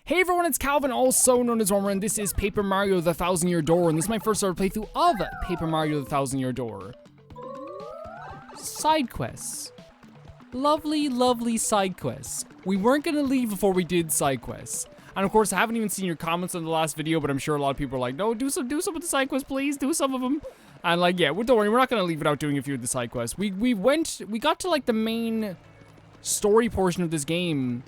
Hey everyone, it's Calvin, also known as Romer, and this is Paper Mario The Thousand Year Door, and this is my first ever playthrough of Paper Mario The Thousand Year Door. Side quests. Lovely, lovely side quests. We weren't gonna leave before we did side quests. And of course, I haven't even seen your comments on the last video, but I'm sure a lot of people are like, no, do some of the side quests, please, do some of them. And like, yeah, don't worry, we're not gonna leave without doing a few of the side quests. We got to like the main story portion of this game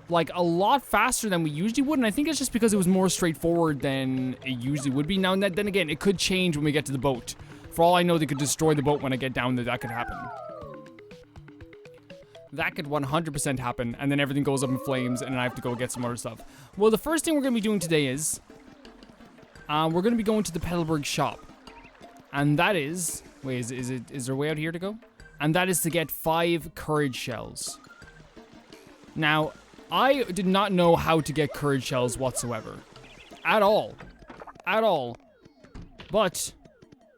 like a lot faster than we usually would, and I think it's just because it was more straightforward than it usually would be. Now, then again, it could change when we get to the boat. For all I know, they could destroy the boat when I get down there. That could happen. That could 100% happen, and then everything goes up in flames, and then I have to go get some other stuff. Well, the first thing we're going to be doing today is we're going to be going to the Petalburg shop, and that is is there a way out here to go? And that is to get 5 courage shells. Now, I did not know how to get courage shells whatsoever. At all. At all. But,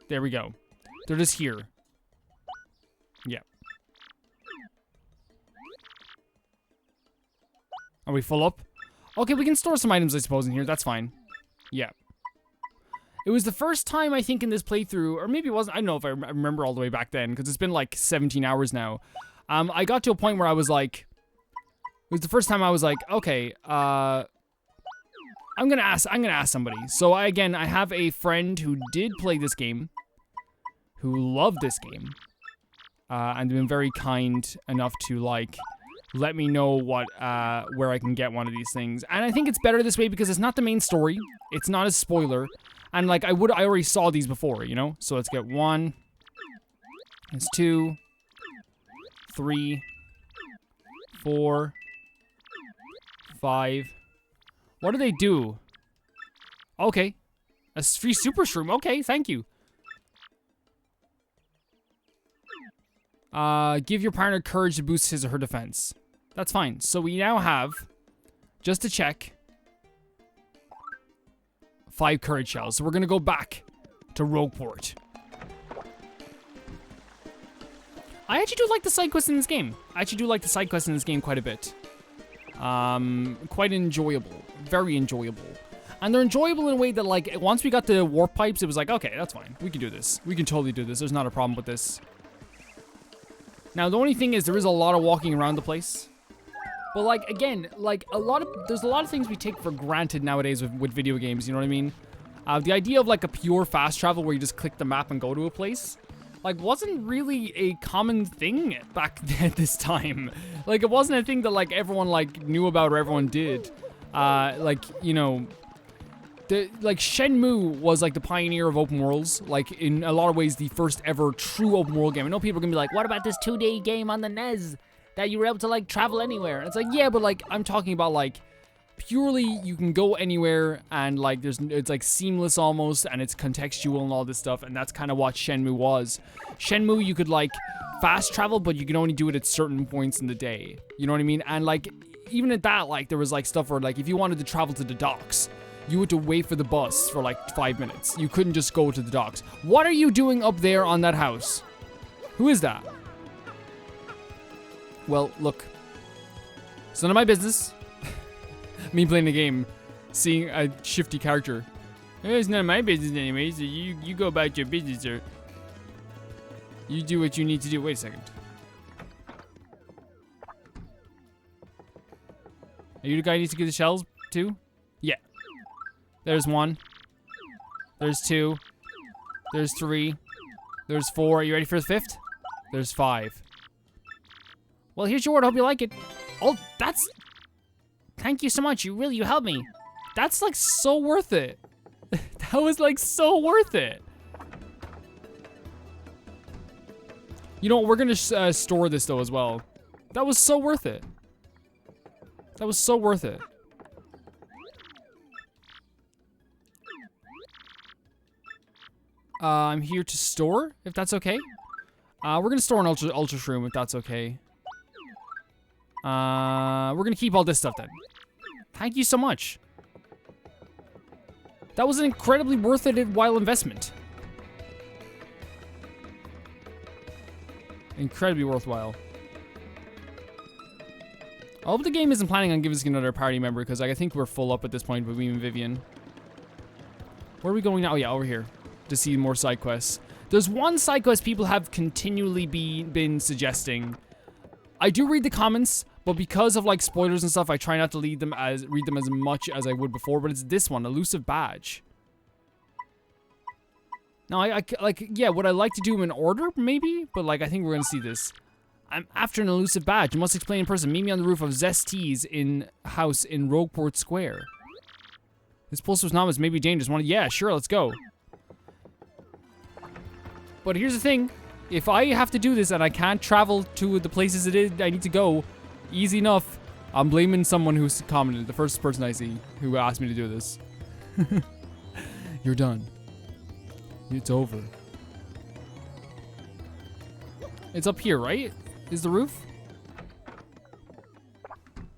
there we go. They're just here. Yeah. Are we full up? Okay, we can store some items, I suppose, in here. That's fine. Yeah. It was the first time, I think, in this playthrough, or maybe it wasn't, I don't know if I remember all the way back then, because it's been like 17 hours now. I got to a point where I was like, it was the first time I was like, okay, I'm gonna ask somebody. So I have a friend who did play this game, who loved this game, and been very kind enough to like let me know what where I can get one of these things. And I think it's better this way because it's not the main story, it's not a spoiler, and like I already saw these before, you know. So let's get 1. It's 2, 3, 4. 5. What do they do? Okay. A free super shroom. Okay, thank you. Give your partner courage to boost his or her defense. That's fine. So we now have, just to check, 5 courage shells. So we're gonna go back to Rogueport. I actually do like the side quests in this game. Quite a bit. Quite enjoyable. Very enjoyable. And they're enjoyable in a way that, like, once we got the warp pipes, it was like, okay, that's fine. We can do this. We can totally do this. There's not a problem with this. Now, the only thing is there is a lot of walking around the place. But, like, again, like, there's a lot of things we take for granted nowadays with video games, you know what I mean? The idea of, like, a pure fast travel where you just click the map and go to a place, like, wasn't really a common thing back at this time. Like, it wasn't a thing that, like, everyone, like, knew about or everyone did. Like, you know, Shenmue was, like, the pioneer of open worlds. Like, in a lot of ways, the first ever true open world game. I know people are gonna be like, what about this 2D game on the NES that you were able to, like, travel anywhere? And it's like, yeah, but, like, I'm talking about, like, purely you can go anywhere and like it's like seamless almost, and it's contextual and all this stuff, and that's kind of what Shenmue was. Shenmue, you could like fast travel, but you can only do it at certain points in the day, you know what I mean? And like even at that, like there was like stuff where like if you wanted to travel to the docks, you had to wait for the bus for like 5 minutes. You couldn't just go to the docks. What are you doing up there on that house? Who is that? Well, look, it's none of my business. Me playing the game, seeing a shifty character. It's none of my business anyway, so you go about your business, or you do what you need to do. Wait a second. Are you the guy who needs to get the shells too? Yeah. There's 1. There's 2. There's 3. There's 4. Are you ready for the 5th? There's 5. Well, here's your order. Hope you like it. Oh, that's... Thank you so much. You helped me. That's like so worth it. That was like so worth it. You know, we're gonna store this though as well. That was so worth it. That was so worth it. I'm here to store, if that's okay. We're gonna store an ultra shroom, if that's okay. We're gonna keep all this stuff then. Thank you so much. That was an incredibly worthwhile investment. Incredibly worthwhile. I hope the game isn't planning on giving us another party member, because I think we're full up at this point with me and Vivian. Where are we going now? Oh yeah, over here. To see more side quests. There's one side quest people have continually been suggesting. I do read the comments, but because of like spoilers and stuff, I try not to read them as much as I would before. But it's this one, elusive badge. Now, I like, yeah, would I like to do them in order? Maybe, but like, I think we're gonna see this. I'm after an elusive badge. You must explain in person. Meet me on the roof of Zest's house in Rogueport Square. This poster's novice may be dangerous. Yeah, sure, let's go. But here's the thing. If I have to do this and I can't travel to the places I need to go, easy enough. I'm blaming someone who's commented. The first person I see who asked me to do this. You're done. It's over. It's up here, right? Is the roof?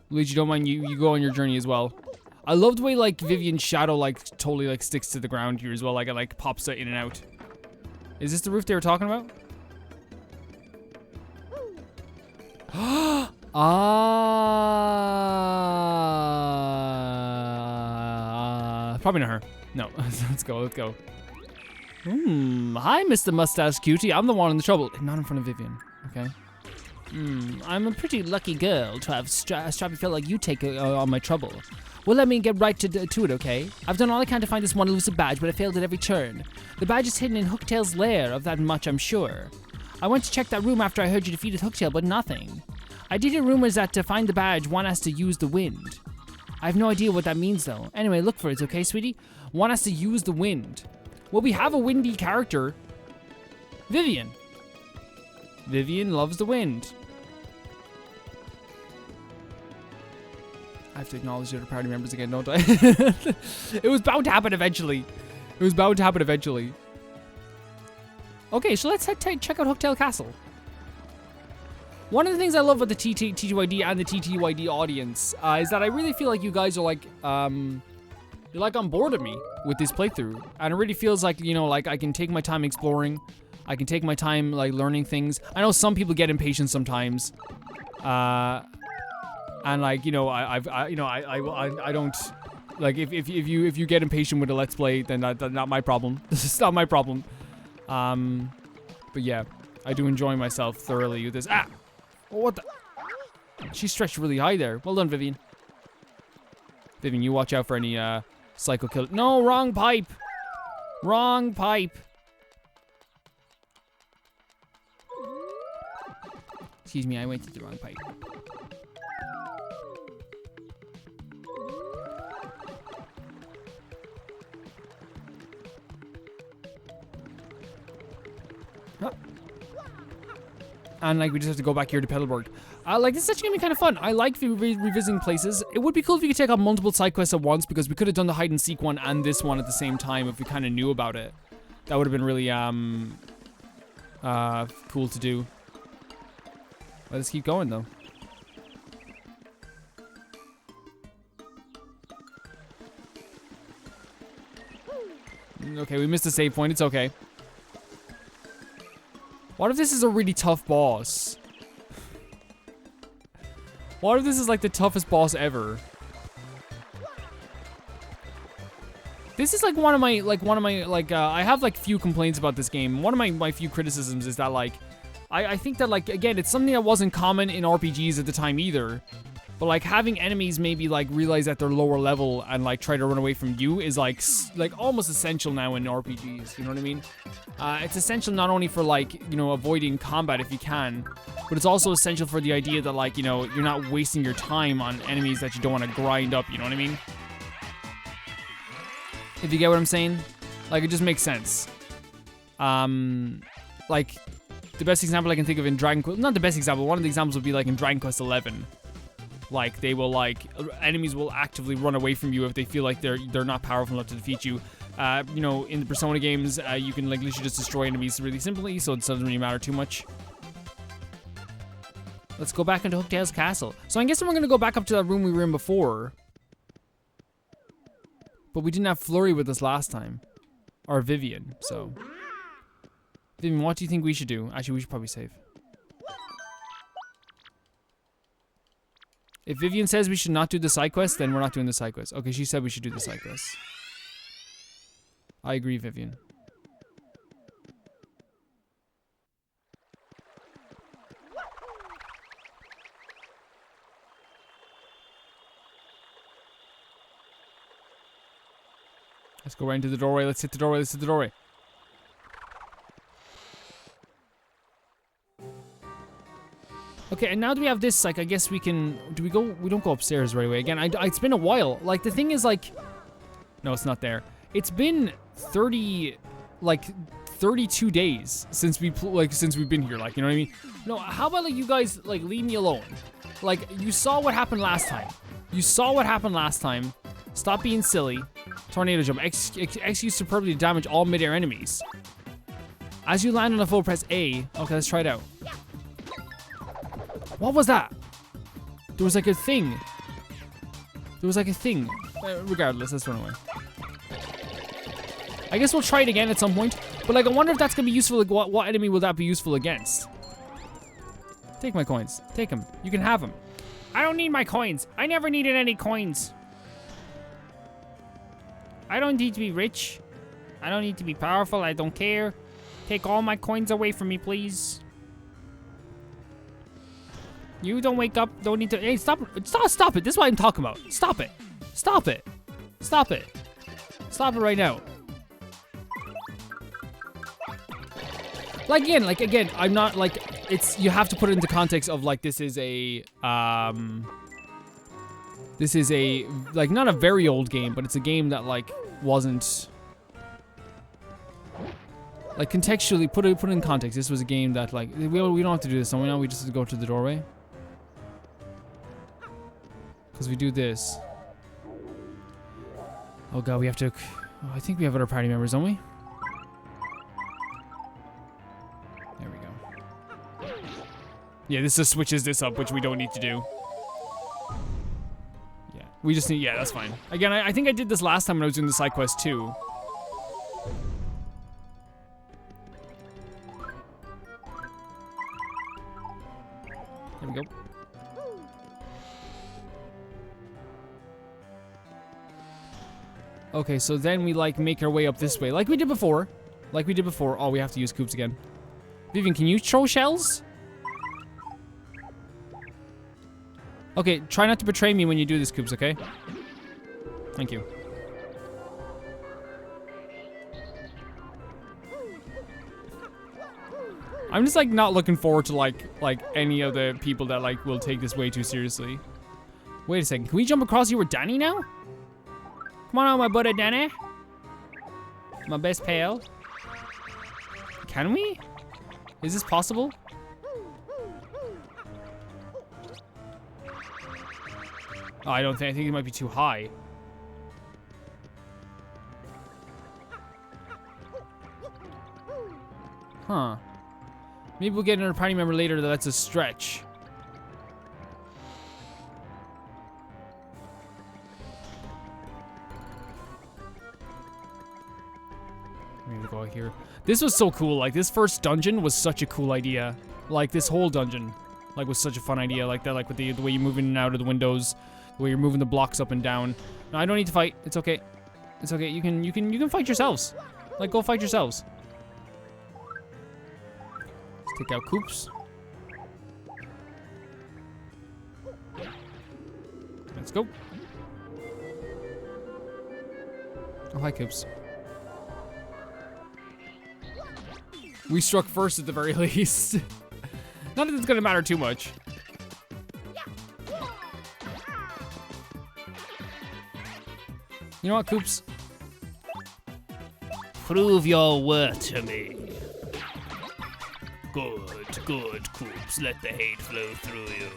Luigi, don't mind you go on your journey as well. I love the way like Vivian's shadow like totally like sticks to the ground here as well. Like it like pops in and out. Is this the roof they were talking about? Probably not her. No, let's go. Hi, Mr. Mustache Cutie. I'm the one in the trouble. Not in front of Vivian, okay? I'm a pretty lucky girl to have a strappy fella like you take on my trouble. Well, let me get right to it, okay? I've done all I can to find this one elusive badge, but I failed at every turn. The badge is hidden in Hooktail's lair, of that much I'm sure. I went to check that room after I heard you defeated Hooktail, but nothing. I did hear rumors that to find the badge, one has to use the wind. I have no idea what that means, though. Anyway, look for it, okay, sweetie? One has to use the wind. Well, we have a windy character. Vivian. Vivian loves the wind. I have to acknowledge the other party members again, don't I? It was bound to happen eventually. Okay, so let's check out Hooktail Castle. One of the things I love about the TTYD and the TTYD audience is that I really feel like you guys are like, you're like on board with me with this playthrough. And it really feels like, you know, like I can take my time exploring. I can take my time like learning things. I know some people get impatient sometimes. And like, you know, I don't like if you get impatient with a let's play, then that's not my problem. This is not my problem. But yeah, I do enjoy myself thoroughly with this. Ah, what the? She stretched really high there. Well done, Vivian. Vivian, you watch out for any psycho killer. No, wrong pipe. Wrong pipe. Excuse me, I went to the wrong pipe. And like we just have to go back here to Petalburg. Like this is actually gonna be kind of fun. I like revisiting places. It would be cool if we could take on multiple side quests at once, because we could have done the hide and seek one and this one at the same time if we kind of knew about it. That would have been really cool to do. Let's keep going though. Okay, we missed a save point. It's okay. What if this is a really tough boss? What if this is like the toughest boss ever? This is like one of my I have like few complaints about this game. One of my few criticisms is that like I think that like again it's something that wasn't common in RPGs at the time either. But like having enemies maybe like realize at their lower level and like try to run away from you is like almost essential now in RPGs, you know what I mean? It's essential not only for like, you know, avoiding combat if you can, but it's also essential for the idea that like, you know, you're not wasting your time on enemies that you don't want to grind up, you know what I mean? If you get what I'm saying? Like it just makes sense. Like the best example I can think of in Dragon Quest, not the best example, one of the examples would be like in Dragon Quest 11. Like they will like enemies will actively run away from you if they feel like they're not powerful enough to defeat you. You know, in the Persona games, you can like literally just destroy enemies really simply, so it doesn't really matter too much. Let's go back into Hooktail's castle. So I guess we're gonna go back up to that room we were in before. But we didn't have Flurry with us last time. Or Vivian, so. Vivian, what do you think we should do? Actually, we should probably save. If Vivian says we should not do the side quest, then we're not doing the side quest. Okay, she said we should do the side quest. I agree, Vivian. Let's go right into the doorway. Let's hit the doorway. Let's hit the doorway. Okay, and now that we have this, like, I guess we can... Do we go... We don't go upstairs right away. Again, it's been a while. Like, the thing is, like... No, it's not there. It's been 32 days since we've been here. Like, you know what I mean? No, how about, like, you guys, like, leave me alone? Like, you saw what happened last time. You saw what happened last time. Stop being silly. Tornado jump. Execute superbly to damage all mid-air enemies. As you land on a foe, press A. Okay, let's try it out. What was that? There was like a thing. There was like a thing. Regardless, let's run away. I guess we'll try it again at some point. But like, I wonder if that's gonna be useful. Like, what enemy will that be useful against? Take my coins. Take them. You can have them. I don't need my coins. I never needed any coins. I don't need to be rich. I don't need to be powerful. I don't care. Take all my coins away from me, please. You don't wake up. Don't need to. Hey, stop it. Stop it. This is what I'm talking about. Stop it. Stop it. Stop it. Stop it right now. Like again, I'm not like, it's, you have to put it into context of like, this is a, like, not a very old game, but it's a game that like, wasn't, like, contextually, put it in context. This was a game that like, we don't have to do this, so now we just have to go to the doorway. Because we do this. Oh god, we have to, oh, I think we have other party members, don't we? There we go. Yeah, this just switches this up, which we don't need to do. Yeah, we just need, yeah, that's fine. Again, I think I did this last time when I was doing the side quest too. There we go. Okay, so then we like make our way up this way, like we did before. Like we did before. Oh, we have to use coops again. Vivian, can you throw shells? Okay, try not to betray me when you do this, coops, okay? Thank you. I'm just like not looking forward to like any of the people that like will take this way too seriously. Wait a second, can we jump across here with Danny now? Come on out, my buddy Danny. My best pal. Can we? Is this possible? Oh, I think it might be too high. Huh. Maybe we'll get another party member later that lets us stretch. I'm gonna go out here. This was so cool. Like, this first dungeon was such a cool idea. Like, this whole dungeon, like, was such a fun idea. Like that, like with the way you move in and out of the windows, the way you're moving the blocks up and down. No, I don't need to fight. It's okay. It's okay. You can fight yourselves. Like, go fight yourselves. Let's take out Coops. Let's go. Oh, hi, Coops. We struck first at the very least. Not that it's gonna matter too much. You know what, Coops? Prove your worth to me. Good, Coops. Let the hate flow through you.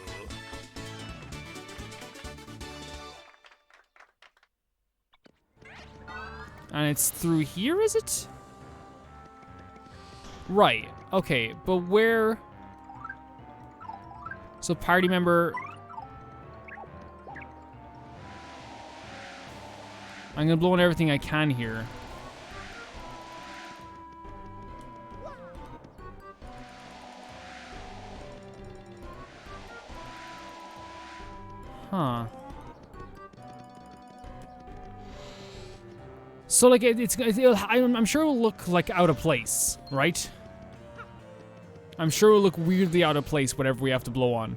And it's through here, is it? Right, okay, but where... So party member... I'm gonna blow on everything I can here. Huh. So, like, I'm sure it will look, like, out of place, right? I'm sure it will look weirdly out of place, whatever we have to blow on.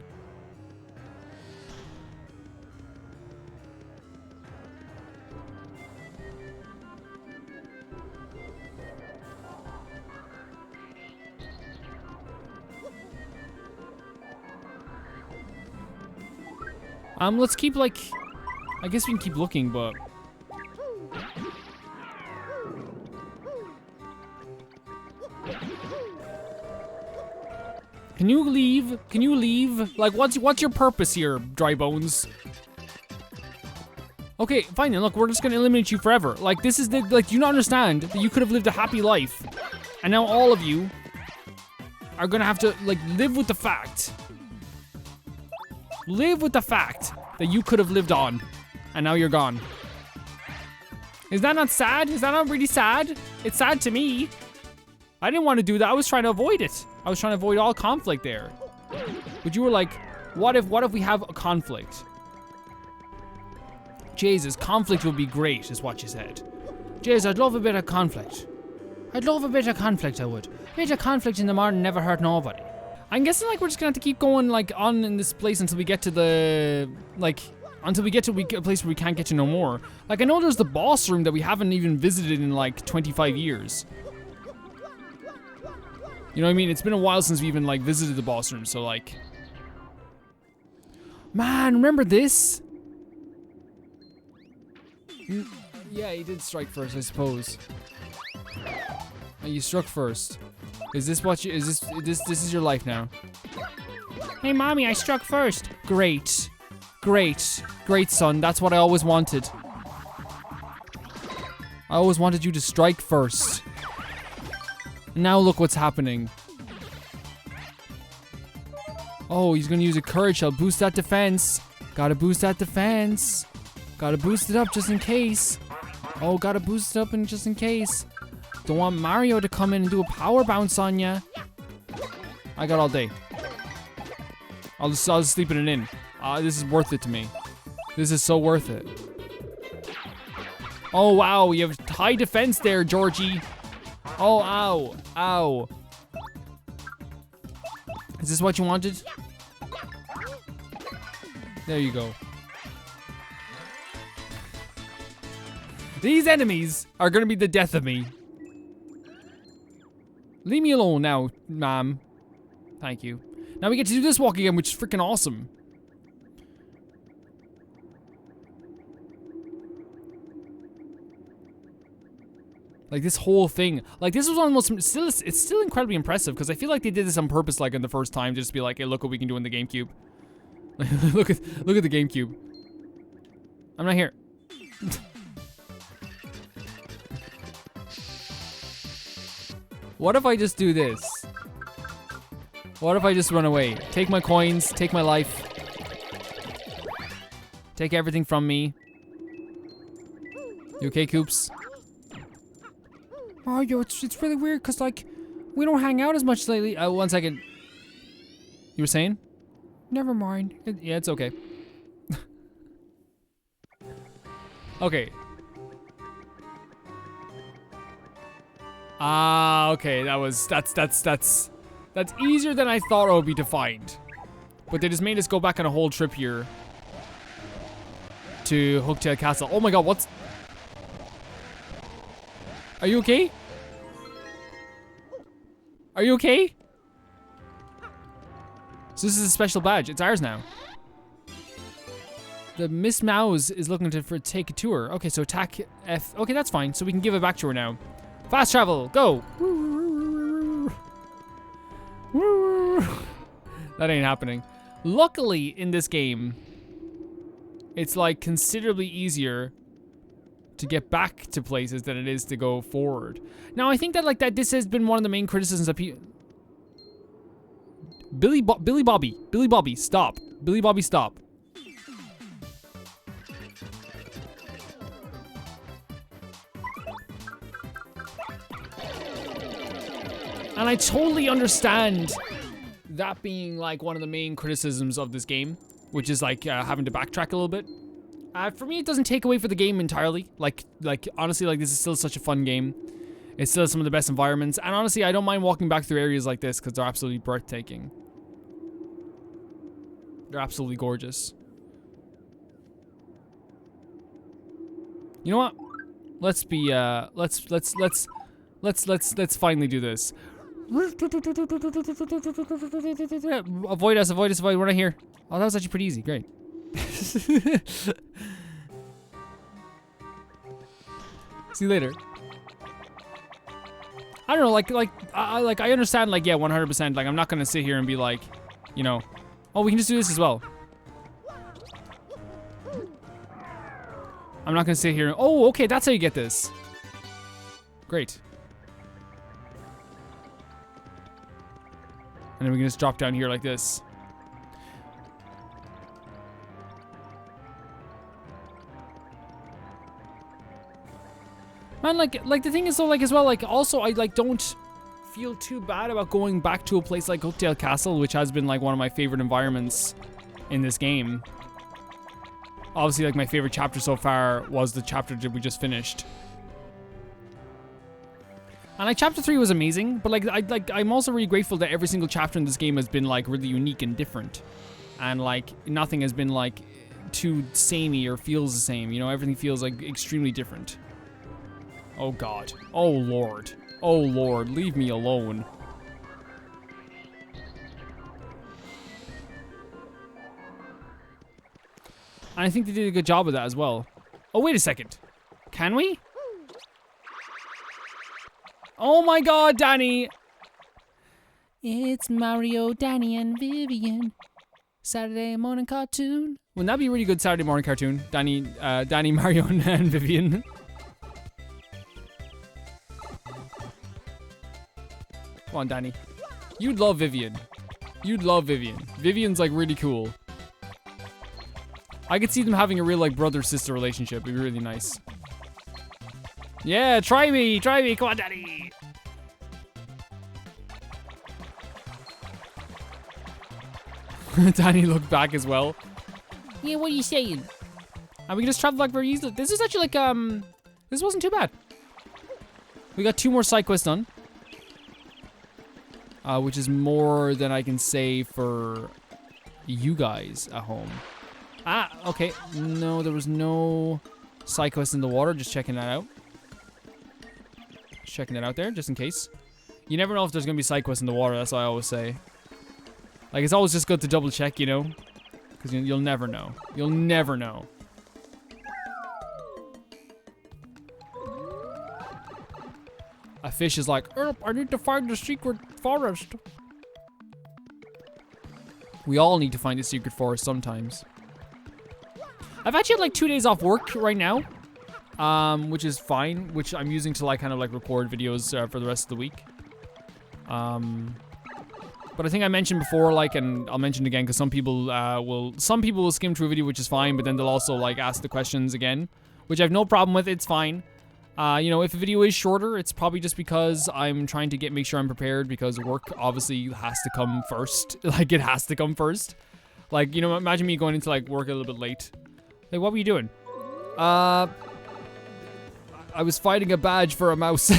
Let's keep, like... I guess we can keep looking, but... Can you leave? Can you leave? Like, what's your purpose here, Dry Bones? Okay, fine then. Look, we're just gonna eliminate you forever. Like, this is the... Like, do you not understand that you could have lived a happy life? And now all of you are gonna have to, like, live with the fact... Live with the fact that you could have lived on, and now you're gone. Is that not sad? Is that not really sad? It's sad to me. I didn't want to do that. I was trying to avoid it. I was trying to avoid all conflict there. But you were like, what if we have a conflict? Jesus, conflict would be great, is what you said. Jesus, I'd love a bit of conflict. I'd love a bit of conflict, I would. A bit of conflict in the morning never hurt nobody. I'm guessing, like, we're just gonna have to keep going, like, on in this place until we get to the, like, until we get to a place where we can't get to no more. Like, I know there's the boss room that we haven't even visited in, like, 25 years. You know what I mean? It's been a while since we even, like, visited the boss room, so, like... Man, remember this? Yeah, he did strike first, I suppose. Oh, you struck first. Is this what you... Is this is your life now? Hey, Mommy, I struck first. Great. Great. Great, son. That's what I always wanted. I always wanted you to strike first. Now look what's happening. Oh, he's gonna use a courage shell. Boost that defense. Gotta boost that defense. Gotta boost it up just in case. Oh, gotta boost it up just in case. Don't want Mario to come in and do a power bounce on ya. I got all day. I'll just sleep in it in. This is worth it to me. This is so worth it. Oh, wow. You have high defense there, Georgie. Oh, ow. Ow. Is this what you wanted? There you go. These enemies are gonna be the death of me. Leave me alone now, ma'am. Thank you. Now we get to do this walk again, which is freaking awesome. Like, this whole thing. Like, this was one of the most... It's still incredibly impressive, because I feel like they did this on purpose, like, in the first time, just to be like, hey, look what we can do in the GameCube. look at the GameCube. I'm not here. What if I just do this? What if I just run away? Take my coins, take my life. Take everything from me. You okay, Coops? Mario, it's really weird, because, like, we don't hang out as much lately. 1 second. You were saying? Never mind. Yeah, it's okay. Okay. Okay, that's easier than I thought it would be to find. But they just made us go back on a whole trip here to Hooktail Castle. Oh my god, what's... Are you okay? Are you okay? So this is a special badge. It's ours now. The Miss Mowz is looking to take a tour. Okay, so attack F. Okay, that's fine. So we can give it back to her now. Fast travel, go! That ain't happening. Luckily, in this game, it's like considerably easier to get back to places than it is to go forward. Now, I think that this has been one of the main criticisms that people... Billy Bobby, stop. Billy Bobby, stop. And I totally understand that being like one of the main criticisms of this game. which is like having to backtrack a little bit. For me, it doesn't take away for the game entirely. Like honestly, like this is still such a fun game. It's still some of the best environments, and honestly, I don't mind walking back through areas like this because they're absolutely breathtaking. They're absolutely gorgeous. You know what? Let's be let's finally do this. Avoid us, avoid. We're not here. Oh, that was actually pretty easy. Great. See you later. I don't know, I understand, like, yeah, 100%. Like, I'm not gonna sit here and be like, you know, oh, we can just do this as well. I'm not gonna sit here and, oh, okay, that's how you get this. Great. And then we can just drop down here like this. Man, like the thing is though, like as well, like also I like don't feel too bad about going back to a place like Oakdale Castle, which has been like one of my favorite environments in this game. Obviously, like my favorite chapter so far was the chapter that we just finished. And like chapter 3 was amazing, but I'm also really grateful that every single chapter in this game has been like really unique and different. And like nothing has been like too samey or feels the same, you know, everything feels like extremely different. Oh God. Oh Lord. Oh Lord, leave me alone. And I think they did a good job of that as well. Oh, wait a second. Can we? Oh my God, Danny! It's Mario, Danny, and Vivian. Saturday morning cartoon. Wouldn't that be a really good Saturday morning cartoon? Danny, Mario, and Vivian. Come on, Danny. You'd love Vivian. You'd love Vivian. Vivian's like really cool. I could see them having a real like brother-sister relationship. It'd be really nice. Yeah, try me, come on, Danny. Danny looked back as well. Yeah, what are you saying? And we can just travel back very easily. This is actually like, this wasn't too bad. We got 2 more side quests done. Which is more than I can say for you guys at home. Ah, okay. No, there was no side quest in the water. Just checking that out. Just checking that out there, just in case. You never know if there's gonna be side quests in the water. That's what I always say. Like, it's always just good to double check, you know? Because you'll never know. You'll never know. A fish is like, I need to find the secret forest. We all need to find the secret forest sometimes. I've actually had like 2 days off work right now. Which is fine. Which I'm using to like kind of like record videos for the rest of the week. But I think I mentioned before, like, and I'll mention it again because some people will skim through a video, which is fine, but then they'll also like ask the questions again, which I have no problem with. It's fine. You know, if a video is shorter, it's probably just because I'm trying to make sure I'm prepared, because work obviously has to come first. Like, it has to come first. Like, you know, imagine me going into like work a little bit late. Hey, what were you doing? I was fighting a badge for a mouse.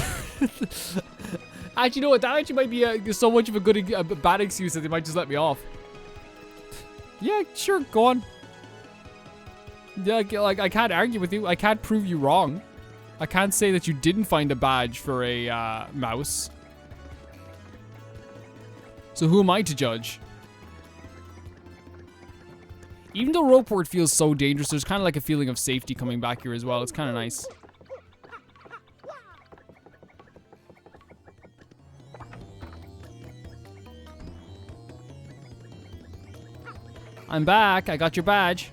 Actually, you know what? That actually might be so much of a bad excuse that they might just let me off. Yeah, sure, go on. Yeah, like I can't argue with you. I can't prove you wrong. I can't say that you didn't find a badge for a mouse. So who am I to judge? Even though Ropeport feels so dangerous, there's kind of like a feeling of safety coming back here as well. It's kind of nice. I'm back. I got your badge.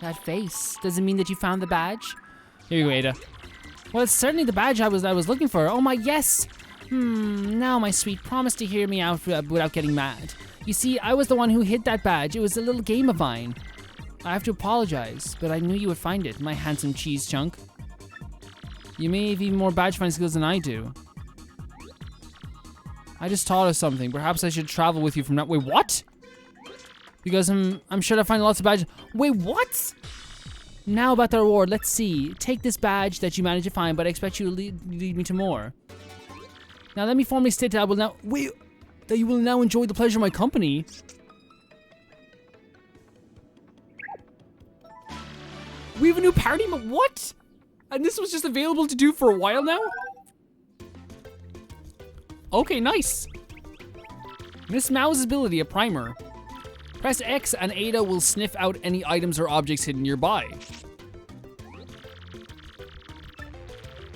That face. Does it mean that you found the badge? Here you go, Ada. Well, it's certainly the badge I was looking for. Oh my, yes. Now, my sweet, promise to hear me out without getting mad. You see, I was the one who hid that badge. It was a little game of mine. I have to apologize, but I knew you would find it, my handsome cheese chunk. You may have even more badge finding skills than I do. I just thought of something. Perhaps I should travel with you from now. Wait, what? Because I'm sure I'll find lots of badges. Wait, what? Now about the reward. Let's see. Take this badge that you managed to find, but I expect you to lead me to more. Now let me formally state that I will now... Wait, that you will now enjoy the pleasure of my company. We have a new party what? And this was just available to do for a while now? Okay, nice. Miss Mowz's ability, a primer. Press X and Ada will sniff out any items or objects hidden nearby.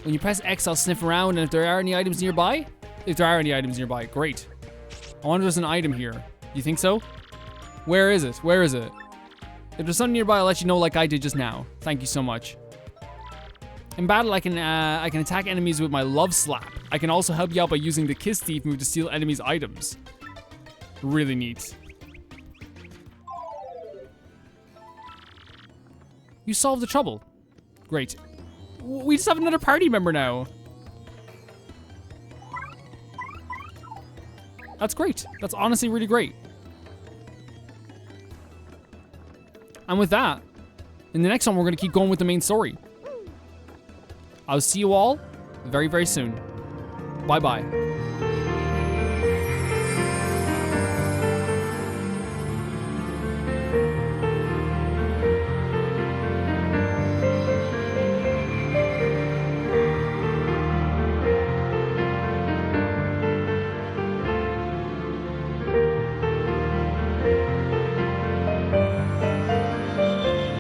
When you press X, I'll sniff around, and if there are any items nearby? If there are any items nearby, great. I wonder if there's an item here. Do you think so? Where is it? Where is it? If there's something nearby, I'll let you know like I did just now. Thank you so much. In battle, I can attack enemies with my Love Slap. I can also help you out by using the Kiss Thief move to steal enemies' items. Really neat. You solved the trouble. Great. We just have another party member now. That's great. That's honestly really great. And with that, in the next one, we're going to keep going with the main story. I'll see you all very, very soon. Bye-bye.